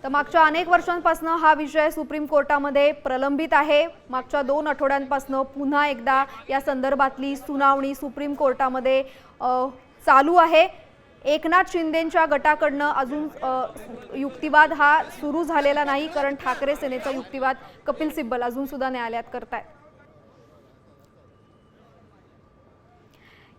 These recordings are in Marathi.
तर मागच्या अनेक वर्षांपासून हा विषय सुप्रीम कोर्टामध्ये प्रलंबित आहे। मागच्या 2 आठवड्यांपासून पुन्हा एकदा या संदर्भातली सुनावणी सुप्रीम कोर्टामध्ये चालू आहे। एकनाथ शिंदेंच्या गटाकडनं अजून युक्तिवाद हा सुरू झालेला नाही, कारण ठाकरे सेनेचा युक्तिवाद कपिल सिब्बल अजून सुद्धा न्यायालयात करतायत।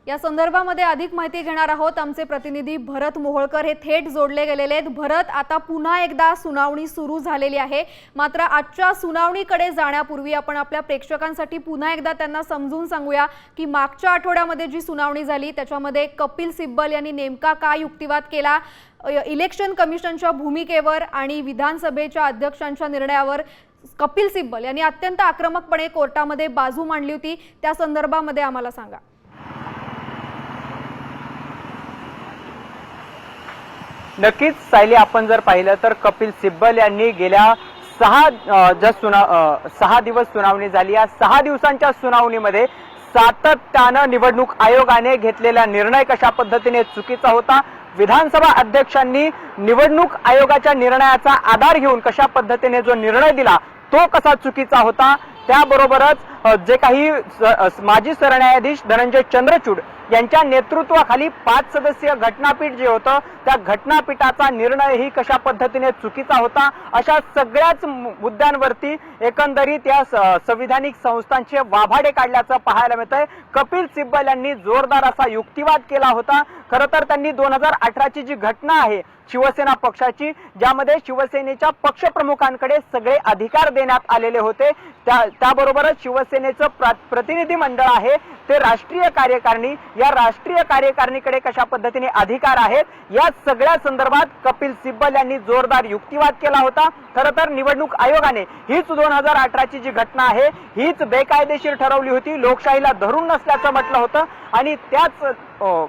या संदर्भामध्ये अधिक माहिती घेणार आहोत। आमचे प्रतिनिधी भरत मोहोळकर हे थेट जोडले गेलेले आहेत। भरत, आता पुन्हा एकदा सुनावणी सुरू झालेली आहे, मात्र आजच्या सुनावणीकडे जाण्यापूर्वी आपण आपल्या प्रेक्षकांसाठी पुन्हा एकदा त्यांना समजून सांगूया की मागच्या आठवड्यामध्ये जी सुनावणी झाली त्याच्यामध्ये कपिल सिब्बल यांनी नेमका काय युक्तिवाद केला, इलेक्शन कमिशनच्या भूमिकेवर आणि विधानसभेच्या अध्यक्षांच्या निर्णयावर कपिल सिब्बल यांनी अत्यंत आक्रमकपणे कोर्टामध्ये बाजू मांडली होती। त्या संदर्भामध्ये आम्हाला सांगा। नक्कीच सायली, आपण जर पाहिलं तर कपिल सिब्बल यांनी गेल्या 6 दिवस सुनावणी झाली। या 6 दिवसांच्या सुनावणीमध्ये सातत्यानं निवडणूक आयोगाने घेतलेला निर्णय कशा पद्धतीने चुकीचा होता, विधानसभा अध्यक्षांनी निवडणूक आयोगाच्या निर्णयाचा आधार घेऊन कशा पद्धतीने जो निर्णय दिला तो कसा चुकीचा होता, त्याबरोबरच जे काही माजी सरन्यायाधीश धनंजय चंद्रचूड यांच्या नेतृत्वाखाली 5 सदस्यीय घटनापीठ जे होतं त्या घटनापीठाचा निर्णयही कशा पद्धतीने चुकीचा होता, अशा सगळ्याच मुद्द्यांवरती एकंदरीत या संविधानिक संस्थांचे वाभाडे काढल्याचं पाहायला मिळतंय। कपिल सिब्बल यांनी जोरदार असा युक्तिवाद केला होता। खरं तर त्यांनी 2018ची जी घटना आहे शिवसेना पक्षाची, ज्यामध्ये शिवसेनेच्या पक्षप्रमुखांकडे सगळे अधिकार देण्यात आलेले होते, त्याबरोबरच शिवसेनेचं प्रतिनिधी मंडळ आहे ते राष्ट्रीय कार्यकारिणी, या राष्ट्रीय कार्यकारिणीकडे कशा पद्धतीने अधिकार आहेत, या सगळ्या संदर्भात कपिल सिब्बल यांनी जोरदार युक्तिवाद केला होता। खरं तर निवडणूक आयोगाने हीच 2018ची जी घटना आहे हीच बेकायदेशीर ठरवली होती, लोकशाहीला धरून नसल्याचं म्हटलं होतं आणि त्याच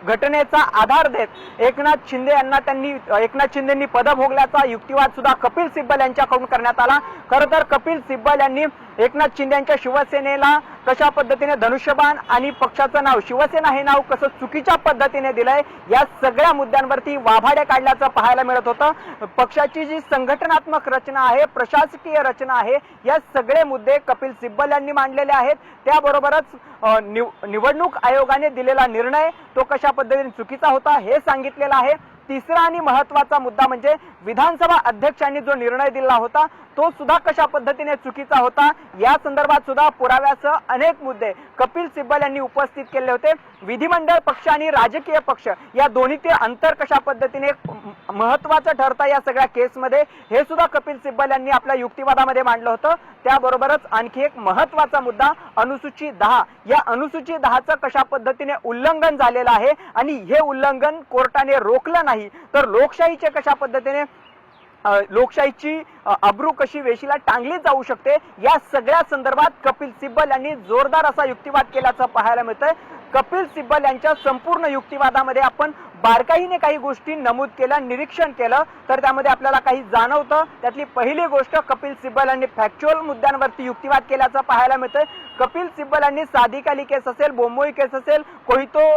घटनेचा आधार देत एकनाथ शिंदेंनी पद भोगल्याचा युक्तिवाद सुद्धा कपिल सिब्बल यांच्याकडून करण्यात आला। खरं तर कपिल सिब्बल यांनी एकनाथ शिंदेंच्या शिवसेनेला कशा पद्धतीने धनुष्यबाण आणि पक्षाचं नाव शिवसेना हे नाव कसं चुकीच्या पद्धतीने दिलंय, या सगळ्या मुद्द्यांवरती वाभाडे काढल्याचं पाहायला मिळत होतं। पक्षाची जी संघटनात्मक रचना आहे, प्रशासकीय रचना आहे, या सगळे मुद्दे कपिल सिब्बल यांनी मांडलेले आहेत। त्याबरोबरच निवडणूक आयोगाने दिलेला निर्णय तो कशा पद्धतीने चुकीचा होता हे सांगितलेलं आहे। तिसरा आणि महत्त्वाचा मुद्दा म्हणजे विधानसभा अध्यक्षांनी जो निर्णय दिला होता तो सुद्धा कशा पद्धतीने चुकीचा होता, या संदर्भात सुद्धा पुराव्यासह अनेक मुद्दे कपिल सिब्बल यांनी उपस्थित केले होते। विधिमंडळ पक्ष आणि राजकीय पक्ष या दोन्हीतील अंतर कशा पद्धतीने महत्त्वाचं ठरतं या सगळ्या केसमध्ये हे सुद्धा कपिल सिब्बल यांनी आपल्या युक्तिवादामध्ये मांडलं होतं। त्याबरोबरच आणखी एक महत्त्वाचा मुद्दा अनुसूची 10, या अनुसूची 10चं कशा पद्धतीने उल्लंघन झालेलं आहे आणि हे उल्लंघन कोर्टाने रोखलं नाही तर लोकशाहीचे कशा पद्धतीने लोकशाहीची अब्रू कशी वेशीला टांगली जाऊ शकते, या सगळ्या संदर्भात कपिल सिब्बल यांनी जोरदार असा युक्तिवाद केल्याचं पाहायला मिळतंय। कपिल सिब्बल यांच्या संपूर्ण युक्तिवादामध्ये आपण बारकाईने काही गोष्टी नमूद केल्या, निरीक्षण केलं तर त्यामध्ये आपल्याला काही जाणवतं। त्यातली पहिली गोष्ट, कपिल सिब्बल यांनी फॅक्च्युअल मुद्द्यांवरती युक्तिवाद केल्याचं पाहायला मिळतंय। कपिल सिब्बल यांनी सादिक केस असेल, बोंबोई केस असेल, कोहितो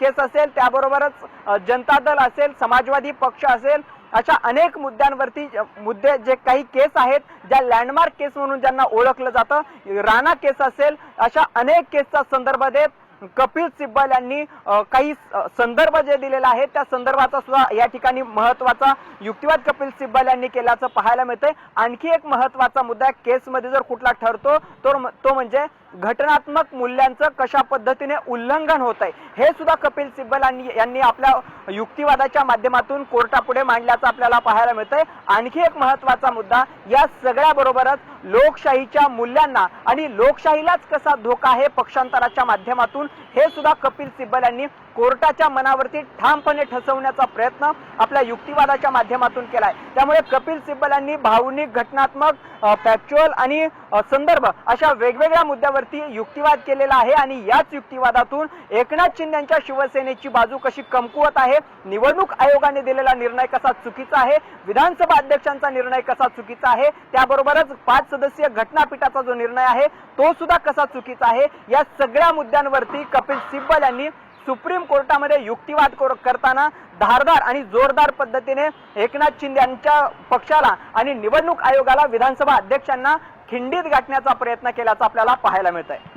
केस असेल, त्याबरोबरच जनता दल असेल, समाजवादी पक्ष असेल, अशा अनेक मुद्दे जे काही केस आहेत ज्या लँडमार्क केस म्हणून ज्यांना ओळखलं जातं, राणा केस असेल, अशा अनेक केसचा संदर्भ देत कपिल सिब्बल यांनी काही संदर्भ जे दिलेला आहे त्या संदर्भाचा सुद्धा या ठिकाणी महत्त्वाचा युक्तिवाद कपिल सिब्बल यांनी केल्याचं पाहायला मिळतंय। आणखी एक महत्त्वाचा मुद्दा केसमध्ये जर कुठला ठरतो तो म्हणजे घटनात्मक मूल्यांचं कशा पद्धतीने उल्लंघन होत आहे हे सुद्धा कपिल सिब्बल यांनी आपल्या युक्तिवादाच्या माध्यमातून कोर्टापुढे मांडल्याचं आपल्याला पाहायला मिळतंय। आणखी एक महत्त्वाचा मुद्दा, या सगळ्याबरोबरच लोकशाहीच्या मूल्यांना आणि लोकशाहीलाच कसा धोका आहे पक्षांतराच्या माध्यमातून हे सुद्धा कपिल सिब्बल यांनी कोर्टाच्या मनावरती ठामपणे ठसवण्याचा प्रयत्न आपल्या युक्तिवादाच्या माध्यमातून केलाय। त्यामुळे कपिल सिब्बल यांनी भावनिक, घटनात्मक, फॅक्च्युअल आणि संदर्भ अशा वेगवेगळ्या मुद्द्यावरती युक्तिवाद केलेला आहे आणि याच युक्तिवादातून एकनाथ शिंदेंच्या शिवसेनेची बाजू कशी कमकुवत आहे, निवडणूक आयोगाने दिलेला निर्णय कसा चुकीचा आहे, विधानसभा अध्यक्षांचा निर्णय कसा चुकीचा आहे, त्याबरोबरच 5 सदस्यीय घटनापीठाचा जो निर्णय आहे तो सुद्धा कसा चुकीचा आहे, या सगळ्या मुद्द्यांवरती कपिल सिब्बल यांनी सुप्रीम कोर्टामध्ये युक्तिवाद करताना धारदार आणि जोरदार पद्धतीने एकनाथ शिंदे यांच्या पक्षाला आणि निवडणूक आयोगाला, विधानसभा अध्यक्षांना खिंडीत गाठण्याचा प्रयत्न केल्याचं आपल्याला पाहायला मिळत आहे.